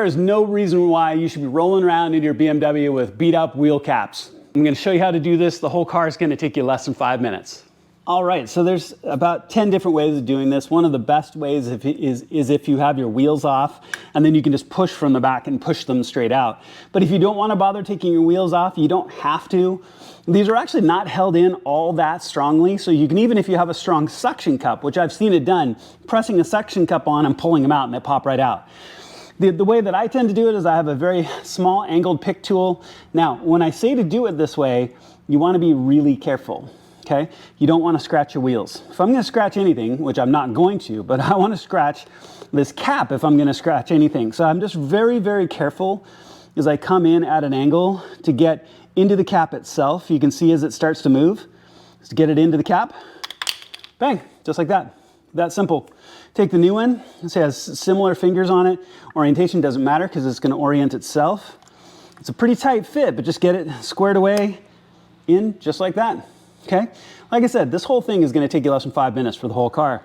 there is no reason why you should be rolling around in your BMW with beat up wheel caps. I'm going to show you how to do this. The whole car is going to take you less than 5 minutes. All right, so there's about 10 different ways of doing this. One of the best ways is if you have your wheels off, and then you can just push from the back and push them straight out. But if you don't want to bother taking your wheels off, you don't have to. These are actually not held in all that strongly, so you can, even if you have a strong suction cup, which I've seen it done, pressing a suction cup on and pulling them out and they pop right out. The way that I tend to do it is I have a very small angled pick tool. Now, when I say to do it this way, you want to be really careful, okay? You don't want to scratch your wheels. If I'm going to scratch anything, which I'm not going to, but I want to scratch this cap if I'm going to scratch anything. So I'm just very, very careful as I come in at an angle to get into the cap itself. You can see as it starts to move, just get it into the cap, bang, just like that. That simple. Take the new one, it has similar fingers on it. Orientation doesn't matter because it's going to orient itself. It's a pretty tight fit, but just get it squared away in just like that. Okay? Like I said, this whole thing is going to take you less than 5 minutes for the whole car.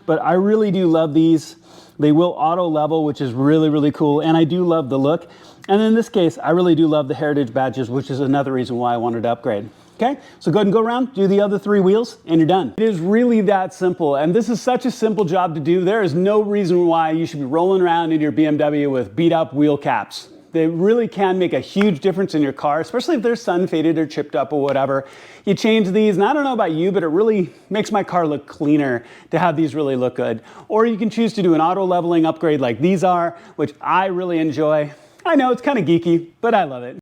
But I really do love these. They will auto level, which is really, really cool. And I do love the look. And in this case, I really do love the heritage badges, which is another reason why I wanted to upgrade. Okay, so go ahead and go around, do the other 3 wheels, and you're done. It is really that simple, and this is such a simple job to do. There is no reason why you should be rolling around in your BMW with beat up wheel caps. They really can make a huge difference in your car, especially if they're sun faded or chipped up or whatever. You change these, and I don't know about you, but it really makes my car look cleaner to have these really look good. Or you can choose to do an auto leveling upgrade like these are, which I really enjoy. I know it's kind of geeky, but I love it.